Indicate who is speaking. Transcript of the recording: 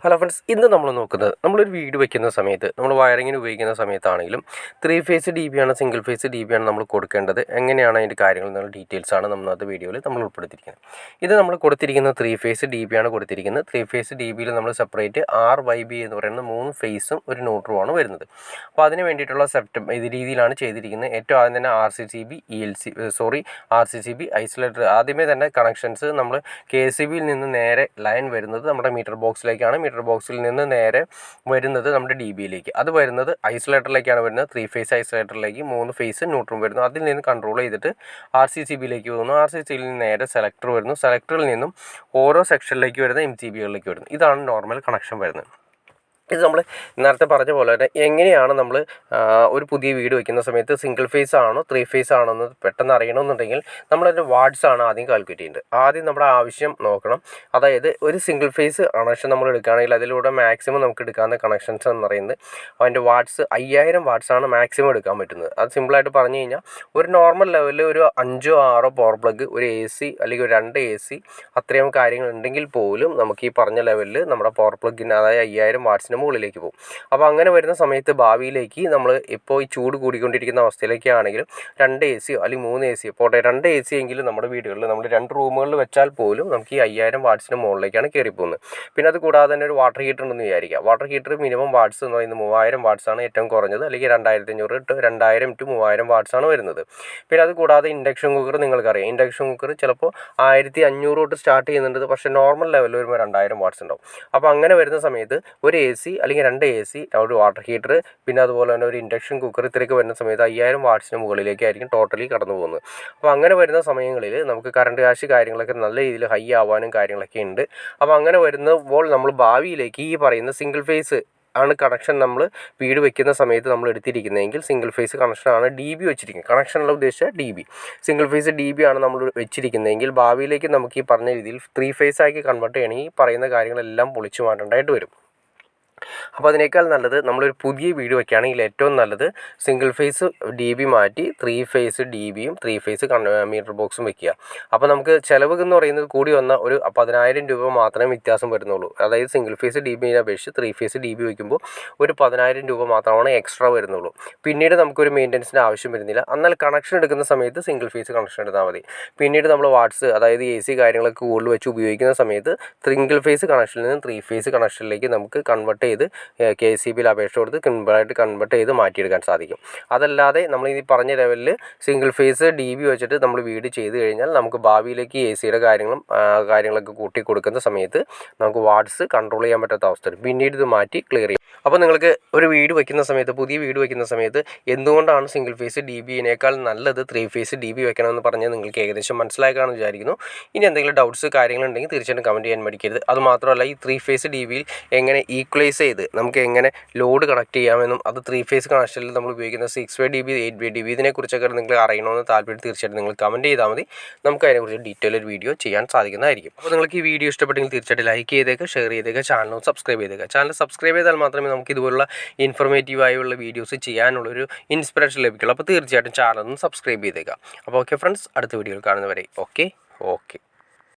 Speaker 1: Hello friends, ഇന്ന് നമ്മൾ നോക്കുന്നത് നമ്മളൊരു വീട് വയ്ക്കുന്ന സമയത്ത് നമ്മൾ വയറിങ്ങിന് ഉപയോഗിക്കുന്ന സമയത്താണെങ്കിലും 3 ഫേസ് ഡി ബി ആണ് സിംഗിൾ ഫേസ് ഡി ബി ആണ് നമ്മൾ കൊടുക്കേണ്ടത്, എങ്ങനെയാണ് അതിൻ്റെ കാര്യങ്ങൾ എന്നുള്ള ഡീറ്റെയിൽസാണ് നമ്മളത് വീഡിയോയിൽ നമ്മൾ ഉൾപ്പെടുത്തിയിരിക്കുന്നത്. ഇത് നമ്മൾ കൊടുത്തിരിക്കുന്ന 3 ഫേസ് ഡി ബി ആണ് കൊടുത്തിരിക്കുന്നത്. 3 ഫേസ് ഡി ബിയിൽ നമ്മൾ സെപ്പറേറ്റ് RYB എന്ന് പറയുന്ന 3 ഫേസും ഒരു ന്യൂട്രുമാണ് വരുന്നത്. അപ്പോൾ അതിന് വേണ്ടിയിട്ടുള്ള ഇത് രീതിയിലാണ് ചെയ്തിരിക്കുന്നത്. ഏറ്റവും ആദ്യം തന്നെ RCCB ഐസൊലേറ്റർ ആദ്യമേ തന്നെ കണക്ഷൻസ് നമ്മൾ KCBയിൽ നിന്ന് നേരെ ലൈൻ വരുന്നത് നമ്മുടെ മീറ്റർ ബോക്സിലേക്കാണ്. മീറ്റർ ബോക്സിൽ നിന്ന് നേരെ വരുന്നത് നമ്മുടെ ഡി ബിയിലേക്ക്. അത് വരുന്നത് ഐസൊലേറ്ററിലേക്കാണ് വരുന്നത്. 3 ഫേസ് ഐസൊലേറ്ററിലേക്ക് 3 ഫേസ് ന്യൂട്രും വരുന്നു. അതിൽ നിന്ന് കൺട്രോൾ ചെയ്തിട്ട് RCCBയിലേക്ക് പോകുന്നു. RCCBയിൽ നിന്ന് നേരെ സെലക്ടർ വരുന്നു. സെലക്ടറിൽ നിന്നും ഓരോ സെക്ഷനിലേക്ക് വരുന്ന MCBകളിലേക്ക് വരുന്നു. ഇതാണ് നോർമൽ കണക്ഷൻ വരുന്നത്. ഇത് നമ്മൾ നേരത്തെ പറഞ്ഞ പോലെ തന്നെ എങ്ങനെയാണ് നമ്മൾ ഒരു പുതിയ വീട് വയ്ക്കുന്ന സമയത്ത് സിംഗിൾ ഫേസ് ആണോ 3 ഫേസ് ആണോ എന്ന് പെട്ടെന്ന് അറിയണമെന്നുണ്ടെങ്കിൽ നമ്മളതിൻ്റെ വാട്ട്സ് ആണ് ആദ്യം കാൽക്കുലേറ്റ് ചെയ്യേണ്ടത്. ആദ്യം നമ്മുടെ ആവശ്യം നോക്കണം. അതായത് ഒരു സിംഗിൾ ഫേസ് കണക്ഷൻ നമ്മൾ എടുക്കുകയാണെങ്കിൽ അതിലൂടെ മാക്സിമം നമുക്ക് എടുക്കാവുന്ന കണക്ഷൻസ് എന്ന് പറയുന്നത് അതിൻ്റെ വാട്ട്സ് 5000 വാട്ട്സ് ആണ് മാക്സിമം എടുക്കാൻ പറ്റുന്നത്. അത് സിമ്പിളായിട്ട് പറഞ്ഞു കഴിഞ്ഞാൽ ഒരു നോർമൽ ലെവലിൽ ഒരു 5-6 പവർ പ്ലഗ്, ഒരു AC അല്ലെങ്കിൽ ഒരു 2 AC അത്രയും കാര്യങ്ങൾ ഉണ്ടെങ്കിൽ പോലും നമുക്ക് ഈ പറഞ്ഞ ലെവലിൽ നമ്മുടെ പവർ പ്ലഗിന് അതായത് 5000 വാട്ട്സിന് മുകളിലേക്ക് പോകും. അപ്പോൾ അങ്ങനെ വരുന്ന സമയത്ത് ഭാവിയിലേക്ക് നമ്മൾ ഇപ്പോൾ ഈ ചൂട് കൂടിക്കൊണ്ടിരിക്കുന്ന അവസ്ഥയിലേക്കാണെങ്കിലും 2 AC അല്ലെങ്കിൽ 3 AC പോട്ടെ 2 AC എങ്കിലും നമ്മുടെ വീടുകളിൽ നമ്മൾ 2 റൂമുകളിൽ വെച്ചാൽ പോലും നമുക്ക് ഈ 5000 വാട്ട്സിന് മുകളിലേക്കാണ് കയറി പോകുന്നത്. പിന്നെ അത് കൂടാതെ തന്നെ ഒരു വാട്ടർ ഹീറ്റർ ഉണ്ടെന്ന് വിചാരിക്കുക. വാട്ടർ ഹീറ്റർ മിനിമം വാട്ട്സ് എന്ന് പറയുന്നത് 3000 വാട്ട്സ് ആണ് ഏറ്റവും കുറഞ്ഞത്, അല്ലെങ്കിൽ 2500 to 3000 വാട്ട്സ് ആണ് വരുന്നത്. പിന്നെ അത് കൂടാതെ ഇൻഡക്ഷൻ കുക്കർ നിങ്ങൾക്കറിയാം. ഇൻഡക്ഷൻ കുക്കർ ചിലപ്പോൾ 1500 തൊട്ട് സ്റ്റാർട്ട് ചെയ്യുന്നുണ്ട്, പക്ഷേ നോർമൽ ലെവലിൽ വരുമ്പോൾ 2000 വാട്ട്സ് ഉണ്ടാവും. അപ്പോൾ അങ്ങനെ വരുന്ന സമയത്ത് ഒരു AC അല്ലെങ്കിൽ 2 AC, ഒരു വാട്ടർ ഹീറ്റർ, പിന്നെ അതുപോലെ തന്നെ ഒരു ഇൻഡക്ഷൻ കുക്കർ ഇത്രയൊക്കെ വരുന്ന സമയത്ത് 5000 വാട്ട്സിന് മുകളിലേക്കായിരിക്കും ടോട്ടലി കടന്നു പോകുന്നത്. അപ്പോൾ അങ്ങനെ വരുന്ന സമയങ്ങളിൽ നമുക്ക് കറണ്ട് കാശ് കാര്യങ്ങളൊക്കെ നല്ല രീതിയിൽ ഹൈ ആവാനും കാര്യങ്ങളൊക്കെ ഉണ്ട്. അപ്പോൾ അങ്ങനെ വരുമ്പോൾ നമ്മൾ ഭാവിയിലേക്ക് ഈ പറയുന്ന സിംഗിൾ ഫേസ് ആണ് കണക്ഷൻ നമ്മൾ വീട് വെക്കുന്ന സമയത്ത് നമ്മൾ എടുത്തിരിക്കുന്നതെങ്കിൽ സിംഗിൾ ഫേസ് കണക്ഷനാണ് DB വെച്ചിരിക്കുന്നത്. കണക്ഷനുള്ള ഉദ്ദേശിച്ച DB സിംഗിൾ ഫേസ് DB ആണ് നമ്മൾ വെച്ചിരിക്കുന്നതെങ്കിൽ ഭാവിയിലേക്ക് നമുക്ക് ഈ പറഞ്ഞ രീതിയിൽ 3 ഫേസ് ആക്കി കൺവേർട്ട് ചെയ്യണമെങ്കിൽ ഈ പറയുന്ന കാര്യങ്ങളെല്ലാം പൊളിച്ചു മാറ്റേണ്ടതായിട്ട് വരും. അപ്പോൾ അതിനേക്കാൾ നല്ലത് നമ്മളൊരു പുതിയ വീട് വയ്ക്കുകയാണെങ്കിൽ ഏറ്റവും നല്ലത് സിംഗിൾ ഫേസ് DB മാറ്റി 3 ഫേസ് DBയും 3 ഫേസ് മീറ്റർ ബോക്സും വെക്കുക. അപ്പോൾ നമുക്ക് ചിലവ് എന്ന് പറയുന്നത് കൂടി വന്ന ഒരു 10000 രൂപ മാത്രമേ വ്യത്യാസം വരുന്നുള്ളൂ. അതായത് സിംഗിൾ ഫേസ് DBയെ അപേക്ഷിച്ച് 3 ഫേസ് DB വയ്ക്കുമ്പോൾ ഒരു 10000 രൂപ മാത്രമാണ് എക്സ്ട്രാ വരുന്നുള്ളൂ. പിന്നീട് നമുക്കൊരു മെയിൻ്റനൻസിൻ്റെ ആവശ്യം വരുന്നില്ല. എന്നാൽ കണക്ഷൻ എടുക്കുന്ന സമയത്ത് സിംഗിൾ ഫേസ് കണക്ഷൻ എടുത്താൽ മതി. പിന്നീട് നമ്മൾ വാട്ട്സ് അതായത് AC കാര്യങ്ങളൊക്കെ കൂടുതൽ വെച്ച് ഉപയോഗിക്കുന്ന സമയത്ത് സിംഗിൾ ഫേസ് കണക്ഷനിൽ നിന്ന് 3 ഫേസ് കണക്ഷനിലേക്ക് നമുക്ക് കൺവേർട്ട് ചെയ്ത് KCBയിൽ അപേക്ഷ കൊടുത്ത് സിമ്പിളായിട്ട് കൺവേർട്ട് ചെയ്ത് മാറ്റിയെടുക്കാൻ സാധിക്കും. അതല്ലാതെ നമ്മൾ ഈ പറഞ്ഞ ലെവലിൽ സിംഗിൾ ഫേസ് DB വെച്ചിട്ട് നമ്മൾ വീട് ചെയ്ത് കഴിഞ്ഞാൽ നമുക്ക് ഭാവിയിലേക്ക് ACയുടെ കാര്യങ്ങളൊക്കെ കൂട്ടി കൊടുക്കുന്ന സമയത്ത് നമുക്ക് വാട്ട്സ് കൺട്രോൾ ചെയ്യാൻ പറ്റാത്ത അവസ്ഥ വരും. പിന്നീട് ഇത് മാറ്റി ക്ലിയർ ചെയ്യും. അപ്പോൾ നിങ്ങൾക്ക് ഒരു വീട് വയ്ക്കുന്ന സമയത്ത്, പുതിയ വീട് വയ്ക്കുന്ന സമയത്ത് എന്തുകൊണ്ടാണ് സിംഗിൾ ഫേസ് DBയേക്കാൾ നല്ലത് 3 ഫേസ് DB വെക്കണമെന്ന് പറഞ്ഞാൽ നിങ്ങൾക്ക് ഏകദേശം മനസ്സിലാക്കാമെന്ന് വിചാരിക്കുന്നു. ഇനി എന്തെങ്കിലും ഡൗട്ട്സ് കാര്യങ്ങളുണ്ടെങ്കിൽ തീർച്ചയായിട്ടും കമൻറ്റ് ചെയ്യാൻ മടിക്കരുത്. അതുമാത്രമല്ല ഈ 3 ഫേസ് DBയിൽ എങ്ങനെ ഈക്വലൈസ് ചെയ്ത് നമുക്ക് എങ്ങനെ ലോഡ് കണക്ട് ചെയ്യാമെന്നും അത് 3 ഫേസ് കണക്ഷനിൽ നമ്മൾ ഉപയോഗിക്കുന്ന 6 DB 8 DB ഇതിനെക്കുറിച്ചൊക്കെ നിങ്ങൾ അറിയണമെന്ന് താല്പര്യം തീർച്ചയായിട്ടും നിങ്ങൾ കമൻറ്റ് ചെയ്താൽ മതി. നമുക്ക് അതിനെക്കുറിച്ച് ഡീറ്റെയിൽ ഒരു വീഡിയോ ചെയ്യാൻ സാധിക്കുന്നതായിരിക്കും. അപ്പോൾ നിങ്ങൾക്ക് ഈ വീഡിയോ ഇഷ്ടപ്പെട്ടെങ്കിൽ തീർച്ചയായിട്ടും ലൈക്ക് ചെയ്തേക്കുക, ഷെയർ ചെയ്തേക്കുക, ചാനലും സബ്സ്ക്രൈബ് ചെയ്തേക്കുക. ചാനൽ സബ്സ്ക്രൈബ് ചെയ്താൽ മാത്രമേ നമുക്ക് ഇതുപോലുള്ള ഇൻഫോർമേറ്റീവായുള്ള വീഡിയോസ് ചെയ്യാനുള്ളൊരു ഇൻസ്പിറേഷൻ ലഭിക്കുള്ളൂ. അപ്പോൾ തീർച്ചയായിട്ടും ചാനലൊന്ന് സബ്സ്ക്രൈബ് ചെയ്തേക്കുക. അപ്പോൾ ഓക്കെ ഫ്രണ്ട്സ്, അടുത്ത വീഡിയോയിൽ കാണുന്നവരെ ഓക്കെ.